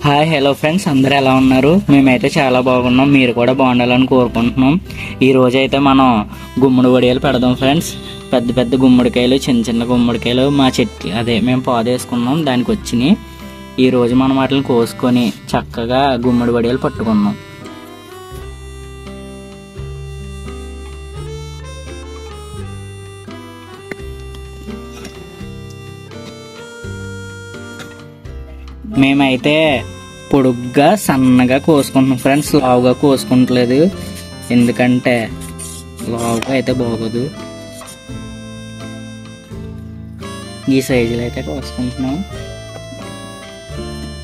Hi hello friends, అందరూ ఎలా ఉన్నారు? మేమైతే చాలా బాగున్నాం. మీరు కూడా బాగుండాలని కోరుకుంటున్నాం. ఈ రోజు అయితే మనం గుమ్మడి వడియాలు పెడదాం ఫ్రెండ్స్. పెద్ద పెద్ద గుమ్మడికాయలు, చిన్న చిన్న గుమ్మడికాయలు మా చెట్టు మేము పాదేసుకున్నాం, దానికి వచ్చినాయి. ఈరోజు మనం వాటిని కోసుకొని చక్కగా గుమ్మడి వడియాలు పట్టుకున్నాం. మేమైతే పొడుగ్గా సన్నగా కోసుకుంటున్నాం ఫ్రెండ్స్, లావుగా కోసుకుంటలేదు. ఎందుకంటే లావుగా అయితే బాగోదు. ఈ సైజులో అయితే కోసుకుంటున్నాం.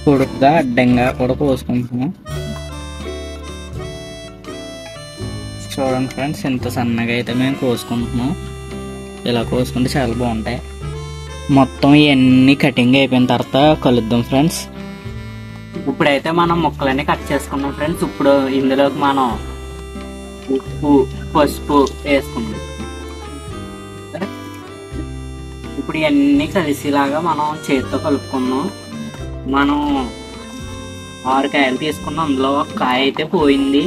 పొడుగ్గా అడ్డంగా కూడా కోసుకుంటున్నాం. చూడండి ఫ్రెండ్స్, ఇంత సన్నగా అయితే మేము కోసుకుంటున్నాం. ఇలా కోసుకుంటే చాలా బాగుంటాయి. మొత్తం ఇవన్నీ కటింగ్ అయిపోయిన తర్వాత కలుద్దాం ఫ్రెండ్స్. ఇప్పుడైతే మనం ముక్కలన్నీ కట్ చేసుకున్నాం ఫ్రెండ్స్. ఇప్పుడు ఇందులోకి మనం ఉప్పు, పసుపు వేసుకున్నాం. ఇప్పుడు ఇవన్నీ కలిసిలాగా మనం చేతితో కలుపుకున్నాం. మనం 6 కాయలు తీసుకున్నాం, అందులో ఒక కాయ అయితే పోయింది.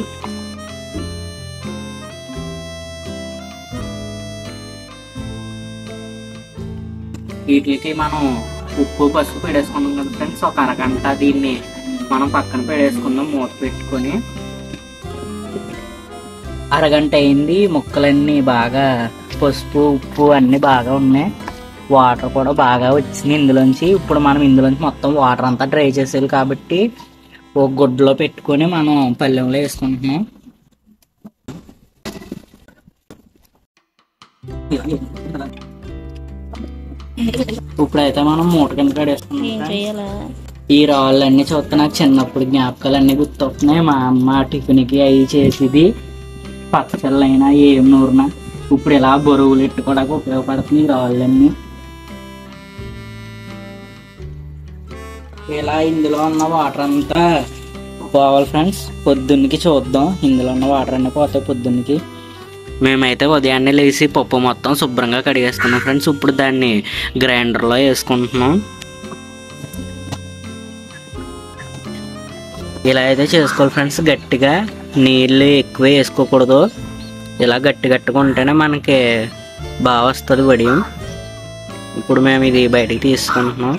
వీటికి మనం ఉప్పు పసుపు పెడేసుకున్నాం కదా ఫ్రెండ్స్. ఒక అరగంట దీన్ని మనం పక్కన పెడేసుకుందాం మూత పెట్టుకొని. అరగంట అయింది. ముక్కలన్నీ బాగా పసుపు ఉప్పు అన్నీ బాగా ఉన్నాయి. వాటర్ కూడా బాగా వచ్చినాయి ఇందులోంచి. ఇప్పుడు మనం ఇందులోంచి మొత్తం వాటర్ అంతా డ్రై చేసేది కాబట్టి ఒక గుడ్డలో పెట్టుకొని మనం పళ్ళెంలో వేసుకుంటున్నాం. ఇప్పుడైతే మనం మూట కింద కడేసుకున్నాం. ఈ రాళ్ళన్నీ చూస్తే నాకు చిన్నప్పుడు జ్ఞాపకాలు అన్ని గుర్తొస్తున్నాయి. మా అమ్మ టిఫిన్కి అవి చేసేది. పచ్చళ్ళైనా ఏం నూరినా ఇప్పుడు ఇలా బరువులు ఎట్టుకోవడానికి ఉపయోగపడుతుంది ఈ రాళ్ళన్నీ. ఇలా ఇందులో ఉన్న వాటర్ అంతా పోవాలి ఫ్రెండ్స్. పొద్దున్నకి చూద్దాం, ఇందులో ఉన్న వాటర్ అన్నీ పోతాయి పొద్దున్నకి. మేమైతే ఉదయాన్నే లేచి పప్పు మొత్తం శుభ్రంగా కడిగేసుకున్నాం ఫ్రెండ్స్. ఇప్పుడు దాన్ని గ్రైండర్లో వేసుకుంటున్నాం. ఇలా అయితే చేసుకోవాలి ఫ్రెండ్స్. గట్టిగా నీళ్ళు ఎక్కువ వేసుకోకూడదు. ఇలా గట్టిగా ఉంటేనే మనకి బాగా వస్తుంది వడియం. ఇప్పుడు మేము ఇది బయటికి తీసుకుంటున్నాం.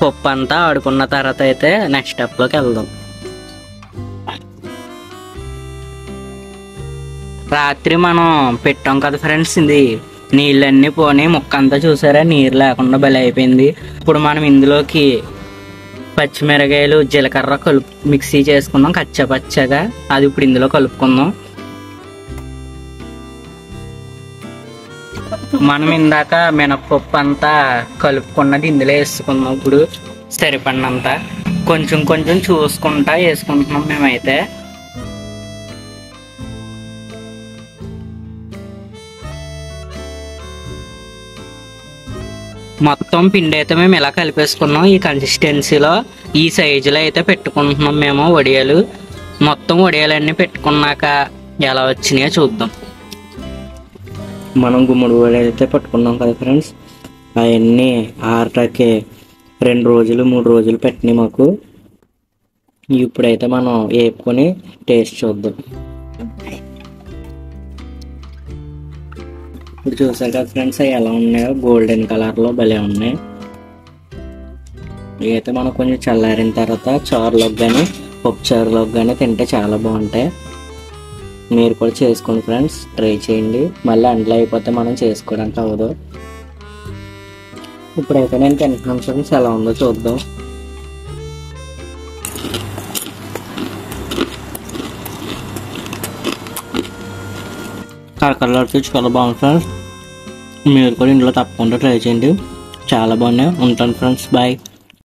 పప్పు అంతా ఆడుకున్న తర్వాత అయితే నెక్స్ట్ స్టెప్లోకి వెళ్దాం. రాత్రి మనం పెట్టాం కదా ఫ్రెండ్స్, ఇది నీళ్ళన్నీ పోనీ ముక్క అంతా చూసారా, నీరు లేకుండా బలి అయిపోయింది. ఇప్పుడు మనం ఇందులోకి పచ్చిమిరకాయలు జీలకర్ర మిక్సీ చేసుకుందాం కచ్చపచ్చగా. అది ఇప్పుడు ఇందులో కలుపుకుందాం. మనం ఇందాక మినపప్పు అంతా కలుపుకున్నది ఇందులో వేసుకుందాం. ఇప్పుడు సరిపడినంత కొంచెం కొంచెం చూసుకుంటా వేసుకుంటున్నాం మేమైతే. మొత్తం పిండి అయితే మేము ఇలా కలిపేసుకున్నాం. ఈ కన్సిస్టెన్సీలో ఈ సైజులో అయితే పెట్టుకుంటున్నాం మేము వడియాలు. మొత్తం వడియాలన్నీ పెట్టుకున్నాక ఎలా వచ్చినాయో చూద్దాం. మనం గుమ్మడి వడియాలు అయితే పట్టుకున్నాం కదా ఫ్రెండ్స్. అవన్నీ ఆరటాకే 2 రోజులు 3 రోజులు పెట్టినాయి మాకు. ఇప్పుడైతే మనం వేపుకొని టేస్ట్ చూద్దాం. ఇప్పుడు చూసారు కదా ఫ్రెండ్స్, అవి ఎలా ఉన్నాయో గోల్డెన్ కలర్లో భలే ఉన్నాయి. ఇవైతే మనం కొంచెం చల్లారిన తర్వాత చారులోకి కానీ పప్పు చారులోకి కానీ తింటే చాలా బాగుంటాయి. మీరు కూడా చేసుకోండి ఫ్రెండ్స్, ట్రై చేయండి. మళ్ళీ అంట్లో అయిపోతే మనం చేసుకోవడానికి అవ్వదు. ఇప్పుడైతే నేను తింటున్నాను ఫ్రెండ్స్, ఎలా ఉందో చూద్దాం. కలర్ చాలా బాగుంది ఫ్రెండ్స్. మీరు కూడా ఇంట్లో తప్పకుండా ట్రై చేయండి, చాలా బాగున్నాయి. ఉంటాను ఫ్రెండ్స్, బాయ్.